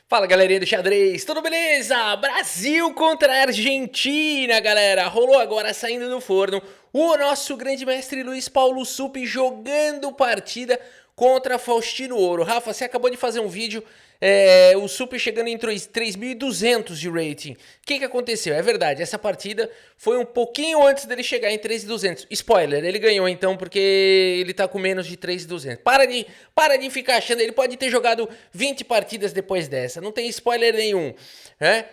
Fala galerinha do xadrez, tudo beleza? Brasil contra a Argentina, galera. Rolou agora saindo do forno o nosso grande mestre Luiz Paulo Suppi jogando partida contra Faustino Ouro. Rafa, você acabou de fazer um vídeo, o Suppi chegando em 3.200 de rating. O que aconteceu? É verdade, essa partida foi um pouquinho antes dele chegar em 3.200. Spoiler, ele ganhou então porque ele tá com menos de 3.200. Para de ficar achando, ele pode ter jogado 20 partidas depois dessa, não tem spoiler nenhum.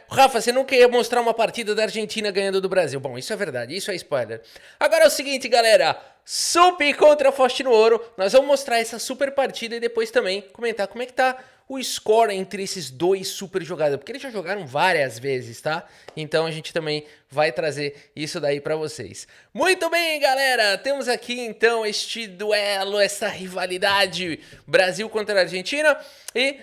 Rafa, você não queria mostrar uma partida da Argentina ganhando do Brasil. Bom, isso é verdade, isso é spoiler. Agora é o seguinte, galera. Suppi contra Faustino Ouro. Nós vamos mostrar essa super partida e depois também comentar como é que tá o score entre esses dois super jogadores, porque eles já jogaram várias vezes, tá? Então a gente também vai trazer isso daí pra vocês. Muito bem, galera, temos aqui então este duelo, essa rivalidade Brasil contra a Argentina e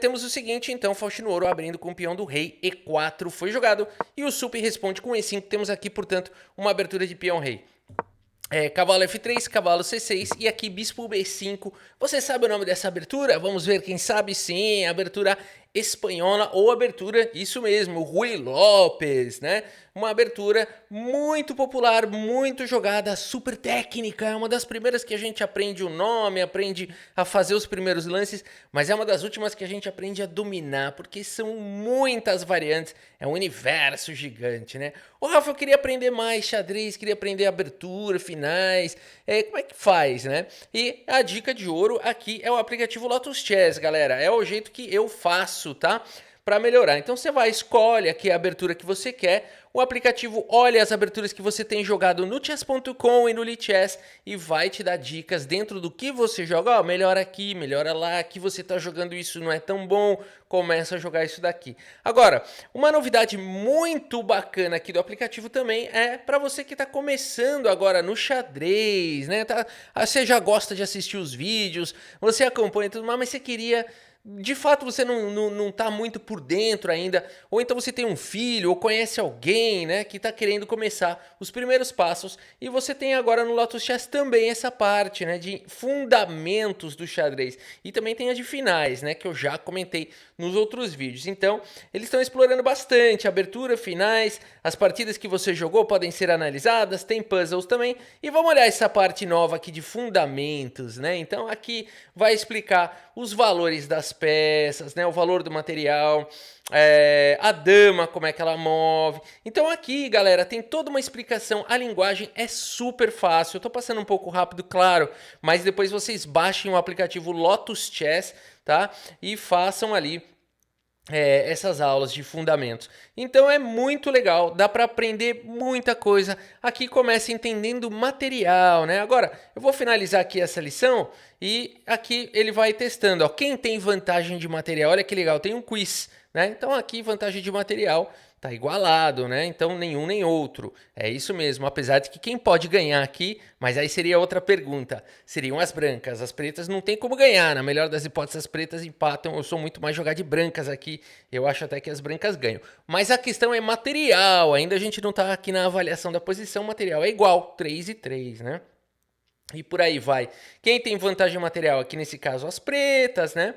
temos o seguinte, então, Faustino Ouro abrindo com o peão do rei E4 foi jogado e o Suppi responde com E5, temos aqui, portanto, uma abertura de peão rei. Cavalo F3, cavalo C6 e aqui bispo B5. Você sabe o nome dessa abertura? Vamos ver, quem sabe sim, abertura espanhola ou abertura, isso mesmo, Rui Lopes, né? Uma abertura muito popular, muito jogada, super técnica, é uma das primeiras que a gente aprende o nome, aprende a fazer os primeiros lances, mas é uma das últimas que a gente aprende a dominar, porque são muitas variantes, é um universo gigante, né? Ô Rafa, eu queria aprender mais xadrez, queria aprender abertura, finais, como é que faz, né? E a dica de ouro aqui é o aplicativo Lotus Chess, galera, é o jeito que eu faço, tá? Para melhorar. Então você vai, escolhe aqui a abertura que você quer, o aplicativo olha as aberturas que você tem jogado no chess.com e no Lichess e vai te dar dicas dentro do que você joga. Ó, melhora aqui, melhora lá, aqui você tá jogando isso, não é tão bom, começa a jogar isso daqui. Agora, uma novidade muito bacana aqui do aplicativo também é para você que tá começando agora no xadrez, né? Você já gosta de assistir os vídeos, você acompanha tudo mais, mas você queria... De fato você não tá muito por dentro ainda, ou então você tem um filho, ou conhece alguém, né, que tá querendo começar os primeiros passos, e você tem agora no Lotus Chess também essa parte, né, de fundamentos do xadrez, e também tem a de finais, né, que eu já comentei nos outros vídeos. Então, eles estão explorando bastante abertura, finais, as partidas que você jogou podem ser analisadas, tem puzzles também, e vamos olhar essa parte nova aqui de fundamentos, né, então aqui vai explicar os valores das peças, né, o valor do material, a dama, como é que ela move. Então aqui, galera, tem toda uma explicação, a linguagem é super fácil, eu tô passando um pouco rápido, claro, mas depois vocês baixem o aplicativo Lotus Chess, tá, e façam ali essas aulas de fundamentos. Então é muito legal, dá para aprender muita coisa. Aqui começa entendendo material, né? Agora, eu vou finalizar aqui essa lição e aqui ele vai testando, ó, quem tem vantagem de material. Olha que legal, tem um quiz, né? Então aqui vantagem de material tá igualado, né? Então nenhum nem outro. É isso mesmo, apesar de que quem pode ganhar aqui, mas aí seria outra pergunta, seriam as brancas. As pretas não tem como ganhar, na melhor das hipóteses as pretas empatam. Eu sou muito mais jogar de brancas aqui, eu acho até que as brancas ganham. Mas a questão é material, ainda a gente não tá aqui na avaliação da posição, material é igual, 3 e 3, né? E por aí vai. Quem tem vantagem material aqui nesse caso as pretas, né?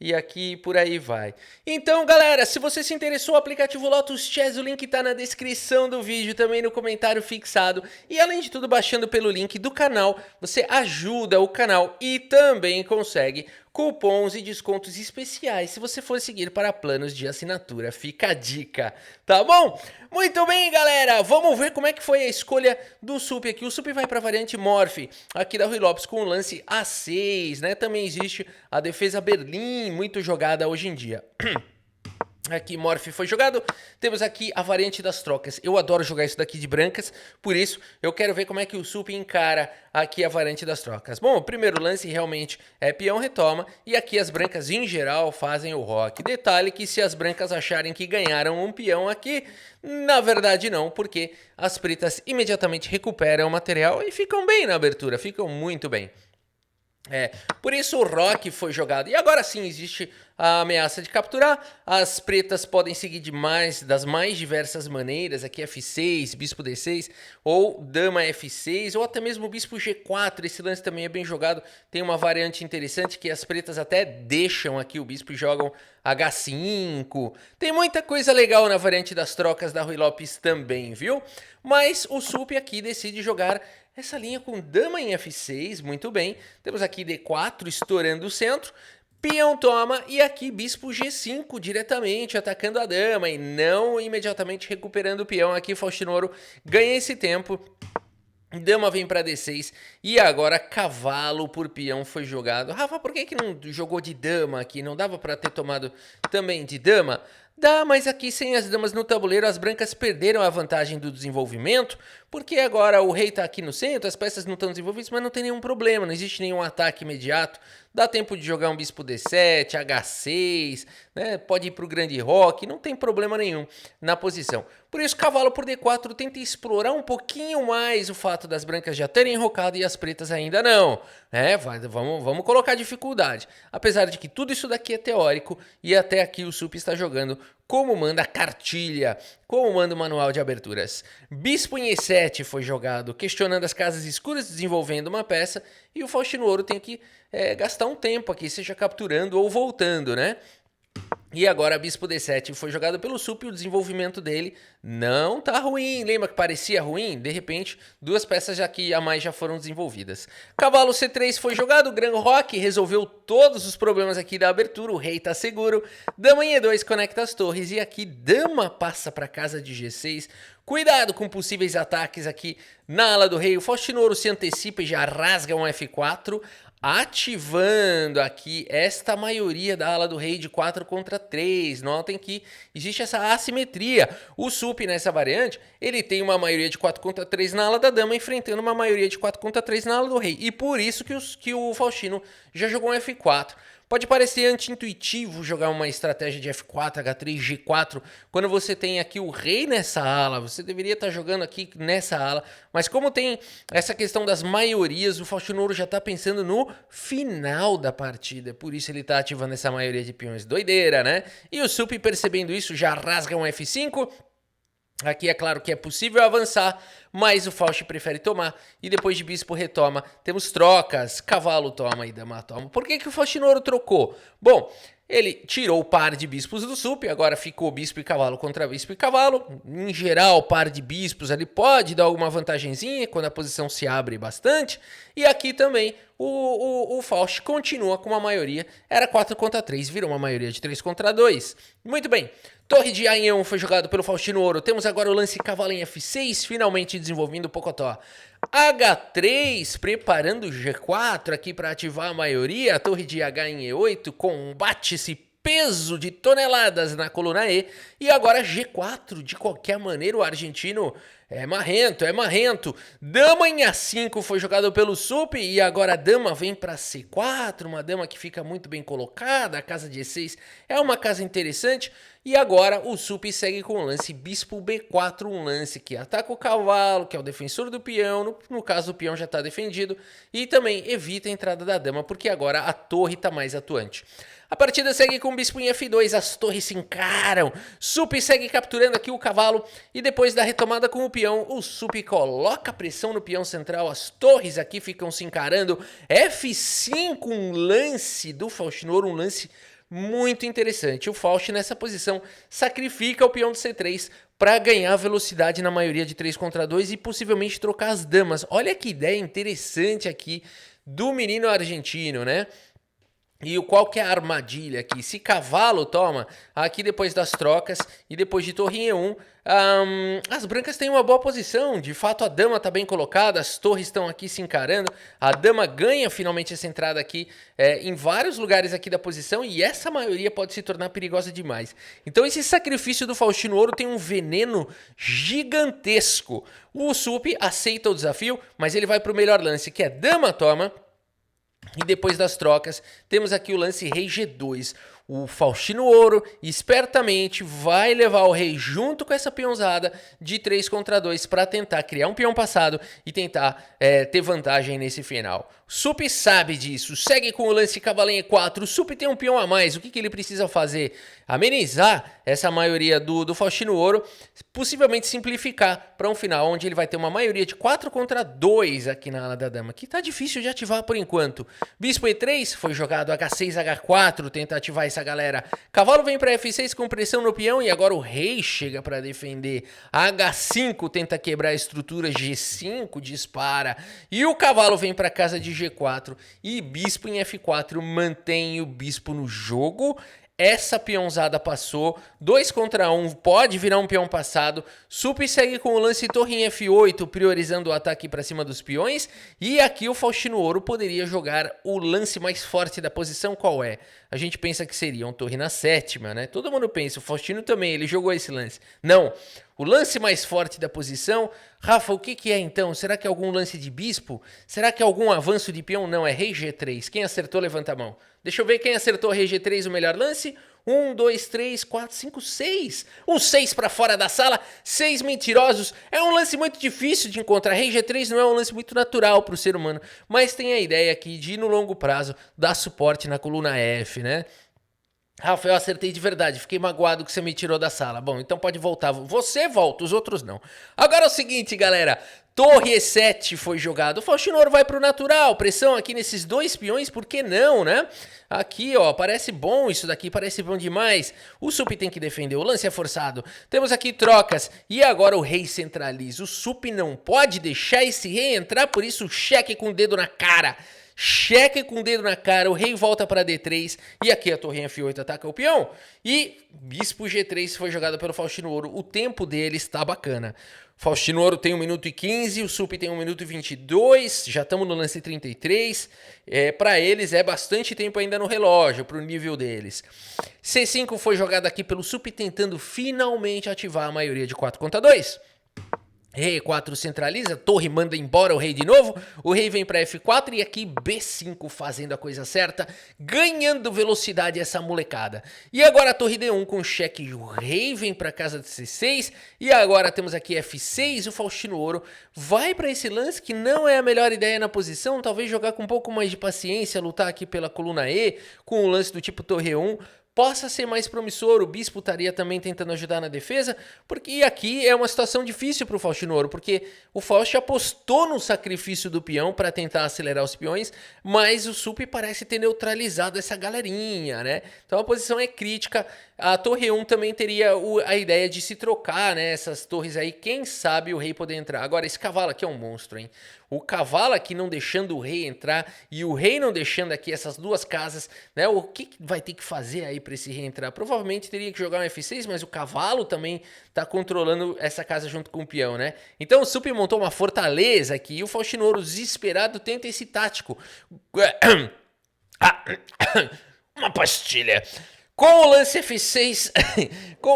E aqui por aí vai. Então, galera, se você se interessou, o aplicativo Lotus Chess, o link tá na descrição do vídeo, também no comentário fixado. E além de tudo, baixando pelo link do canal, você ajuda o canal e também consegue cupons e descontos especiais se você for seguir para planos de assinatura. Fica a dica, tá bom? Muito bem, galera, vamos ver como é que foi a escolha do Suppi aqui. O Suppi vai para a variante Morph, aqui da Rui Lopes, com o lance A6, né? Também existe a defesa Berlim, muito jogada hoje em dia. Aqui Morph foi jogado, temos aqui a variante das trocas. Eu adoro jogar isso daqui de brancas, por isso eu quero ver como é que o Suppi encara aqui a variante das trocas. Bom, o primeiro lance realmente é peão retoma, e aqui as brancas em geral fazem o roque. Detalhe que se as brancas acharem que ganharam um peão aqui, na verdade não, porque as pretas imediatamente recuperam o material e ficam bem na abertura, ficam muito bem. Por isso o roque foi jogado. E agora sim existe a ameaça de capturar. As pretas podem seguir das mais diversas maneiras. Aqui F6, bispo D6, ou dama F6, ou até mesmo bispo G4. Esse lance também é bem jogado. Tem uma variante interessante que as pretas até deixam aqui o bispo e jogam H5. Tem muita coisa legal na variante das trocas da Ruy Lopes também, viu? Mas o Sup aqui decide jogar essa linha com dama em F6, muito bem. Temos aqui D4 estourando o centro. Peão toma e aqui bispo G5 diretamente atacando a dama e não imediatamente recuperando o peão. Aqui Faustino Ouro ganha esse tempo. Dama vem para D6 e agora cavalo por peão foi jogado. Rafa, por que não jogou de dama aqui? Não dava para ter tomado também de dama? Dá, mas aqui sem as damas no tabuleiro, as brancas perderam a vantagem do desenvolvimento, porque agora o rei tá aqui no centro, as peças não estão desenvolvidas, mas não tem nenhum problema, não existe nenhum ataque imediato. Dá tempo de jogar um bispo D7, H6, né? Pode ir pro grande roque, não tem problema nenhum na posição. Por isso, cavalo por D4 tenta explorar um pouquinho mais o fato das brancas já terem enrocado e as pretas ainda não. Vamos colocar dificuldade. Apesar de que tudo isso daqui é teórico e até aqui o Sup está jogando como manda a cartilha, como manda o manual de aberturas. Bispo em E7 foi jogado, questionando as casas escuras, desenvolvendo uma peça, e o Faustino Ouro tem que gastar um tempo aqui, seja capturando ou voltando, né? E agora bispo D7 foi jogado pelo Sup e o desenvolvimento dele não tá ruim. Lembra que parecia ruim? De repente, duas peças a mais já foram desenvolvidas. Cavalo C3 foi jogado, o Gran Roque resolveu todos os problemas aqui da abertura, o rei tá seguro. Dama em E2 conecta as torres e aqui dama passa para casa de G6. Cuidado com possíveis ataques aqui na ala do rei. O Faustino Ouro se antecipa e já rasga um F4. Ativando aqui esta maioria da ala do rei de 4 contra 3. Notem que existe essa assimetria. O Sup nessa variante, ele tem uma maioria de 4 contra 3 na ala da dama, enfrentando uma maioria de 4 contra 3 na ala do rei. E por isso que o Faustino já jogou um F4. Pode parecer anti-intuitivo jogar uma estratégia de F4, H3, G4, quando você tem aqui o rei nessa ala, você deveria estar jogando aqui nessa ala, mas como tem essa questão das maiorias, o Faustino Ouro já está pensando no final da partida, por isso ele está ativando essa maioria de peões. Doideira, né? E o Sup, percebendo isso, já rasga um F5, aqui é claro que é possível avançar, mas o Faust prefere tomar. E depois de bispo retoma, temos trocas. Cavalo toma e dama toma. Por que o Faustino Ouro trocou? Bom, ele tirou o par de bispos do Sup, agora ficou bispo e cavalo contra bispo e cavalo. Em geral, o par de bispos ali pode dar alguma vantagenzinha quando a posição se abre bastante. E aqui também o Faust continua com uma maioria. Era 4 contra 3, virou uma maioria de 3 contra 2. Muito bem. Torre de A em E1 foi jogado pelo Faustino Ouro. Temos agora o lance cavalo em F6, finalmente desenvolvendo o Pocotó. H3, preparando G4 aqui para ativar a maioria. A torre de H em E8, combate esse peso de toneladas na coluna E. E agora G4, de qualquer maneira o argentino é marrento. Dama em A5 foi jogado pelo Sup e agora a dama vem para C4, uma dama que fica muito bem colocada. A casa de E6 é uma casa interessante. E agora o Sup segue com o lance bispo B4, um lance que ataca o cavalo, que é o defensor do peão. No caso, o peão já está defendido. E também evita a entrada da dama, porque agora a torre está mais atuante. A partida segue com o bispo em F2, as torres se encaram. Sup segue capturando aqui o cavalo e depois da retomada com o peão, o Sup coloca pressão no peão central, as torres aqui ficam se encarando. F5, um lance do Faustino Ouro, um lance muito interessante. O Faust nessa posição sacrifica o peão de C3 para ganhar velocidade na maioria de 3 contra 2 e possivelmente trocar as damas. Olha que ideia interessante aqui do menino argentino, né? E qual que é a armadilha aqui? Se cavalo toma, aqui depois das trocas e depois de torre em E1, as brancas têm uma boa posição. De fato, a dama está bem colocada, as torres estão aqui se encarando. A dama ganha finalmente essa entrada aqui em vários lugares aqui da posição e essa maioria pode se tornar perigosa demais. Então esse sacrifício do Faustino Ouro tem um veneno gigantesco. O Sup aceita o desafio, mas ele vai para o melhor lance, que é dama toma. E depois das trocas, temos aqui o lance rei G2. O Faustino Ouro espertamente vai levar o rei junto com essa peãozada de 3 contra 2 para tentar criar um peão passado e tentar ter vantagem nesse final. Sup sabe disso, segue com o lance cavalo em E4, o Sup tem um peão a mais, o que ele precisa fazer? Amenizar essa maioria do Faustino Ouro, possivelmente simplificar para um final onde ele vai ter uma maioria de 4 contra 2 aqui na ala da dama, que tá difícil de ativar por enquanto. Bispo E3, foi jogado H6, H4, tenta ativar essa galera. Cavalo vem para F6 com pressão no peão e agora o rei chega para defender. H5 tenta quebrar a estrutura, G5 dispara e o cavalo vem para casa de G4 e bispo em F4 mantém o bispo no jogo. Essa peãozada passou, 2 contra 1, pode virar um peão passado. Sup segue com o lance torre em F8, priorizando o ataque para cima dos peões. E aqui o Faustino Ouro poderia jogar o lance mais forte da posição, qual é? A gente pensa que seria um torre na sétima, né? Todo mundo pensa, o Faustino também, ele jogou esse lance. Não, o lance mais forte da posição, Rafa, o que é então? Será que é algum lance de bispo? Será que é algum avanço de peão? Não, é rei G3. Quem acertou, levanta a mão. Deixa eu ver quem acertou rei G3, o melhor lance. 1, 2, 3, 4, 5, 6. Um 6 para fora da sala, 6 mentirosos. É um lance muito difícil de encontrar. Rei G3 não é um lance muito natural para o ser humano, mas tem a ideia aqui de, no longo prazo, dar suporte na coluna F, né? Rafa, eu acertei de verdade, fiquei magoado que você me tirou da sala. Bom, então pode voltar. Você volta, os outros não. Agora é o seguinte, galera. Torre E7 foi jogado. O Faustino Ouro vai pro natural. Pressão aqui nesses 2 peões, por que não, né? Aqui, ó, parece bom isso daqui, parece bom demais. O Sup tem que defender, o lance é forçado. Temos aqui trocas. E agora o rei centraliza. O Sup não pode deixar esse rei entrar, por isso cheque com o dedo na cara. Cheque com o dedo na cara, o rei volta para D3 e aqui a torre em F8 ataca o peão. E bispo G3 foi jogado pelo Faustino Ouro, o tempo dele está bacana. Faustino Ouro tem 1 minuto e 15, o Sup tem 1 minuto e 22, já estamos no lance 33. Para eles é bastante tempo ainda no relógio, para o nível deles. C5 foi jogado aqui pelo Sup tentando finalmente ativar a maioria de 4 contra 2. Rei E4 centraliza, torre manda embora o rei de novo, o rei vem para F4 e aqui B5 fazendo a coisa certa, ganhando velocidade essa molecada. E agora a torre D1 com cheque, o rei vem para casa de C6 e agora temos aqui F6, o Faustino Ouro vai para esse lance que não é a melhor ideia na posição, talvez jogar com um pouco mais de paciência, lutar aqui pela coluna E, com um lance do tipo torre 1, possa ser mais promissor, o bispo estaria também tentando ajudar na defesa, porque aqui é uma situação difícil para o Faustino Ouro, porque o Faust apostou no sacrifício do peão para tentar acelerar os peões, mas o Sup parece ter neutralizado essa galerinha, né? Então a posição é crítica, a torre 1 também teria a ideia de se trocar, né? Essas torres aí, quem sabe o rei poder entrar. Agora, esse cavalo aqui é um monstro, hein? O cavalo aqui não deixando o rei entrar e o rei não deixando aqui essas duas casas, né? O que vai ter que fazer aí para esse rei entrar? Provavelmente teria que jogar um F6, mas o cavalo também tá controlando essa casa junto com o peão, né? Então o Sup montou uma fortaleza aqui e o Faustino Ouro desesperado tenta esse tático. Uma pastilha. Com o lance F6,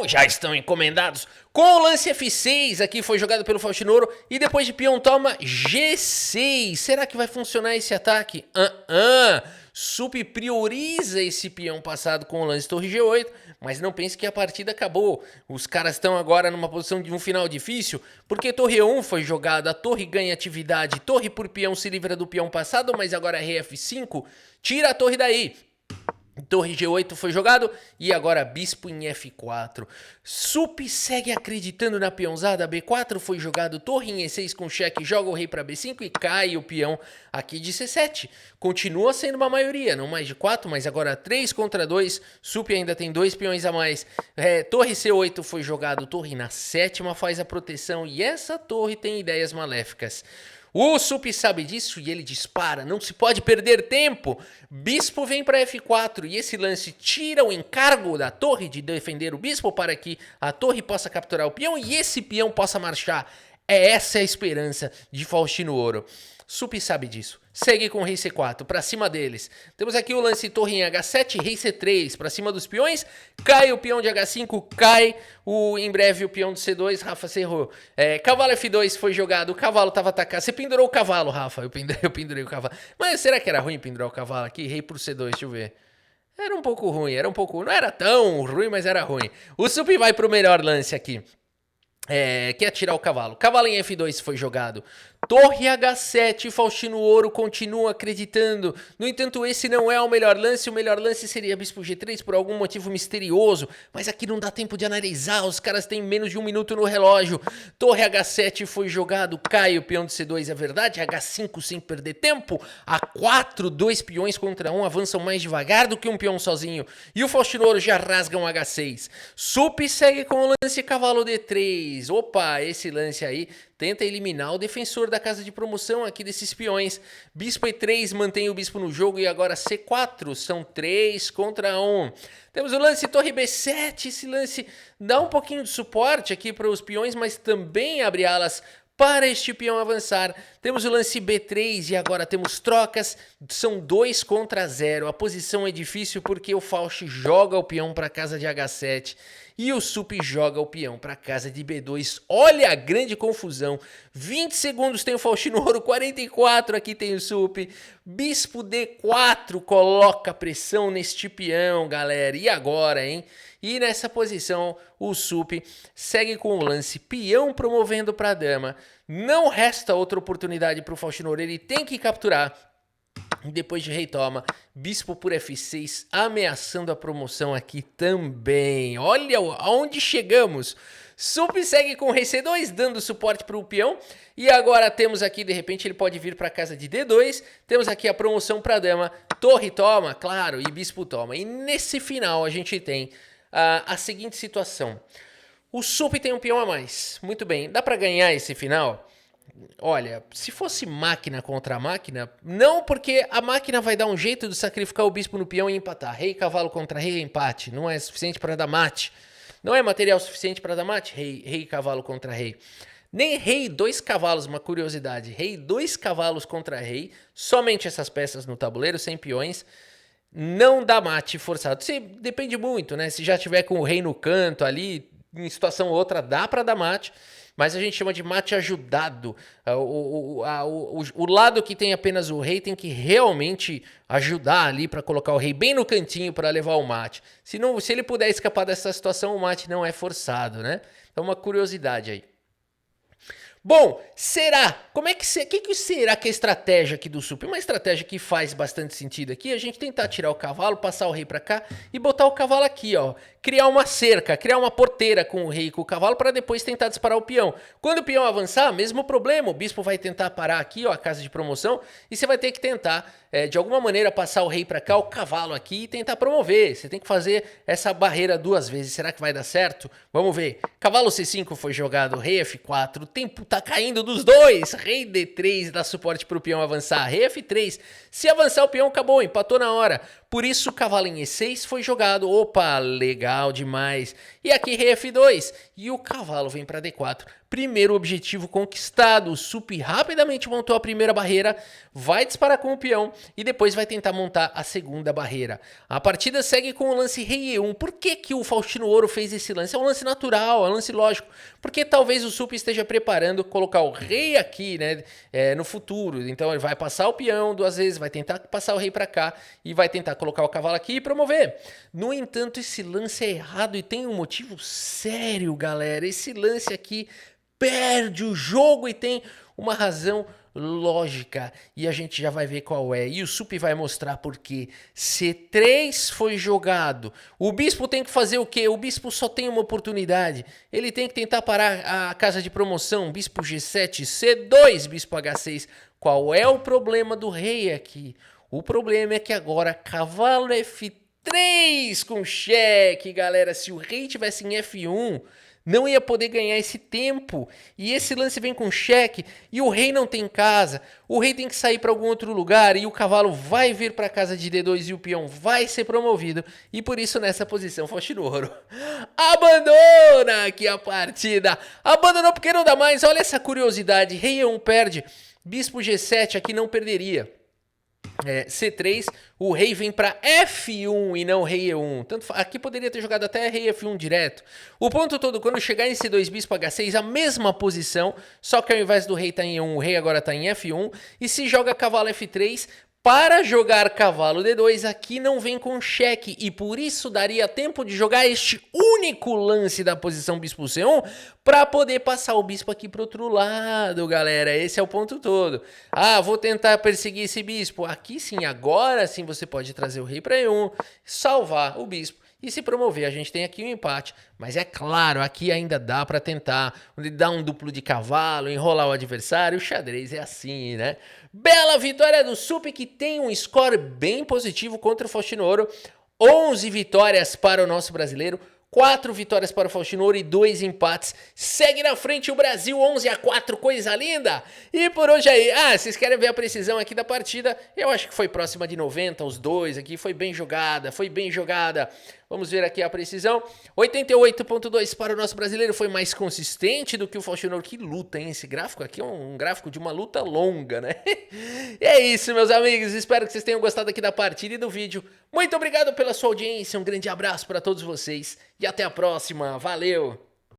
já estão encomendados. Com o lance F6, aqui foi jogado pelo Faustino Ouro. E depois de peão toma G6. Será que vai funcionar esse ataque? Sup prioriza esse peão passado com o lance torre G8. Mas não pense que a partida acabou. Os caras estão agora numa posição de um final difícil. Porque torre 1 foi jogada, a torre ganha atividade. Torre por peão se livra do peão passado, mas agora rei F5 tira a torre daí. Torre G8 foi jogado e agora bispo em F4. Sup segue acreditando na peãozada. B4 foi jogado, torre em E6 com cheque, joga o rei para B5 e cai o peão aqui de C7. Continua sendo uma maioria, não mais de 4, mas agora 3 contra 2. Sup ainda tem 2 peões a mais. Torre C8 foi jogado, torre na sétima faz a proteção e essa torre tem ideias maléficas. O Sup sabe disso e ele dispara, não se pode perder tempo. Bispo vem para F4 e esse lance tira o encargo da torre de defender o bispo para que a torre possa capturar o peão e esse peão possa marchar. Essa é a esperança de Faustino Ouro. Sup sabe disso. Segue com o rei C4, para cima deles. Temos aqui o lance torre em H7, rei C3, para cima dos peões. Cai o peão de H5, cai em breve o peão de C2. Rafa, você errou. Cavalo F2 foi jogado, o cavalo estava atacado. Você pendurou o cavalo, Rafa. Eu pendurei o cavalo. Mas será que era ruim pendurar o cavalo aqui? Rei por C2, deixa eu ver. Era um pouco ruim, não era tão ruim, mas era ruim. O Sup vai para o melhor lance aqui. quer tirar o cavalo. Cavalo em F2 foi jogado. Torre H7, Faustino Ouro continua acreditando. No entanto, esse não é o melhor lance. O melhor lance seria Bispo G3 por algum motivo misterioso. Mas aqui não dá tempo de analisar. Os caras têm menos de 1 minuto no relógio. Torre H7 foi jogado. Cai o peão de C2, é verdade. H5 sem perder tempo. A4, 2 peões contra 1. Avançam mais devagar do que um peão sozinho. E o Faustino Ouro já rasga um H6. Sup segue com o lance cavalo D3. Opa, esse lance aí tenta eliminar o defensor da casa de promoção aqui desses peões. Bispo E3 mantém o bispo no jogo e agora C4. São 3 contra 1. Temos o lance torre B7. Esse lance dá um pouquinho de suporte aqui para os peões, mas também abre alas para este peão avançar. Temos o lance B3 e agora temos trocas. São 2 contra 0. A posição é difícil porque o Faust joga o peão para a casa de H7 e o Sup joga o peão para a casa de B2. Olha a grande confusão. 20 segundos tem o Faustino Ouro, 44 aqui tem o Sup. Bispo D4 coloca pressão neste peão, galera. E agora, hein? E nessa posição, o Sup segue com o lance peão promovendo para a dama. Não resta outra oportunidade para o Faustino Ouro, ele tem que capturar. Depois de rei toma, bispo por F6, ameaçando a promoção aqui também. Olha aonde chegamos. Sup segue com rei C2, dando suporte para o peão. E agora temos aqui, de repente, ele pode vir para a casa de D2. Temos aqui a promoção para a dama. Torre toma, claro, e bispo toma. E nesse final a gente tem a seguinte situação. O Sup tem um peão a mais. Muito bem, dá para ganhar esse final? Olha, se fosse máquina contra máquina, não, porque a máquina vai dar um jeito de sacrificar o bispo no peão e empatar. Rei, cavalo contra rei, empate. Não é suficiente para dar mate. Não é material suficiente para dar mate? Rei, cavalo contra rei. Nem rei, 2 cavalos, uma curiosidade. Rei, 2 cavalos contra rei. Somente essas peças no tabuleiro, sem peões. Não dá mate forçado. Depende muito, né? Se já tiver com o rei no canto ali, em situação ou outra, dá para dar mate. Mas a gente chama de mate ajudado. O lado que tem apenas o rei tem que realmente ajudar ali para colocar o rei bem no cantinho para levar o mate. Se ele puder escapar dessa situação, o mate não é forçado, né? Então uma curiosidade aí. Bom, será? Que será que é a estratégia aqui do Sup? Uma estratégia que faz bastante sentido aqui, a gente tentar tirar o cavalo, passar o rei pra cá e botar o cavalo aqui, ó. Criar uma cerca, criar uma porteira com o rei e com o cavalo para depois tentar disparar o peão. Quando o peão avançar, mesmo problema, o bispo vai tentar parar aqui, ó, a casa de promoção, e você vai ter que tentar, de alguma maneira, passar o rei pra cá, o cavalo aqui e tentar promover. Você tem que fazer essa barreira 2 vezes. Será que vai dar certo? Vamos ver. Cavalo C5 foi jogado, rei F4, o tempo tá caindo dos dois. Rei D3 dá suporte pro peão avançar. Rei F3. Se avançar o peão, acabou, empatou na hora. Por isso, cavalo em E6 foi jogado. Opa, legal demais. E aqui rei F2. E o cavalo vem para D4. Primeiro objetivo conquistado. O Sup rapidamente montou a primeira barreira. Vai disparar com o peão. E depois vai tentar montar a segunda barreira. A partida segue com o lance rei E1. Por que o Faustino Ouro fez esse lance? É um lance natural, é um lance lógico. Porque talvez o Sup esteja preparando colocar o rei aqui, né? No futuro. Então ele vai passar o peão 2 vezes. Vai tentar passar o rei para cá. E vai tentar colocar o cavalo aqui e promover. No entanto, esse lance é errado e tem um motivo sério, galera. Esse lance aqui perde o jogo e tem uma razão lógica. E a gente já vai ver qual é. E o Sup vai mostrar por quê. C3 foi jogado. O bispo tem que fazer o quê? O bispo só tem uma oportunidade. Ele tem que tentar parar a casa de promoção. Bispo G7, C2, bispo H6. Qual é o problema do rei aqui? O problema é que agora cavalo F3 com cheque, galera. Se o rei tivesse em F1, não ia poder ganhar esse tempo. E esse lance vem com cheque e o rei não tem casa. O rei tem que sair para algum outro lugar e o cavalo vai vir para a casa de D2 e o peão vai ser promovido. E por isso nessa posição Faustino Ouro abandona aqui a partida. Abandonou porque não dá mais. Olha essa curiosidade. Rei E1 perde. Bispo G7 aqui não perderia. C3, o rei vem para F1 e não rei E1. Aqui poderia ter jogado até rei F1 direto. O ponto todo, quando chegar em C2, bispo H6, a mesma posição, só que ao invés do rei estar em E1, o rei agora está em F1. E se joga cavalo F3, Para jogar cavalo D2 aqui não vem com cheque e por isso daria tempo de jogar este único lance da posição bispo C1 para poder passar o bispo aqui para outro lado, galera. Esse é o ponto todo. Ah, vou tentar perseguir esse bispo. Aqui sim, agora sim você pode trazer o rei para E1, salvar o bispo e se promover. A gente tem aqui um empate, mas é claro, aqui ainda dá para tentar dar um duplo de cavalo, enrolar o adversário. O xadrez é assim, né? Bela vitória do Sup, que tem um score bem positivo contra o Faustino Ouro. 11 vitórias para o nosso brasileiro, 4 vitórias para o Faustino Ouro e 2 empates. Segue na frente o Brasil, 11-4, coisa linda! E por hoje aí, vocês querem ver a precisão aqui da partida? Eu acho que foi próxima de 90, os dois aqui, foi bem jogada, foi bem jogada. Vamos ver aqui a precisão. 88.2 para o nosso brasileiro, foi mais consistente do que o Faustino Ouro. Que luta, hein? Esse gráfico aqui é um gráfico de uma luta longa, né? E é isso, meus amigos. Espero que vocês tenham gostado aqui da partida e do vídeo. Muito obrigado pela sua audiência, um grande abraço para todos vocês e até a próxima. Valeu!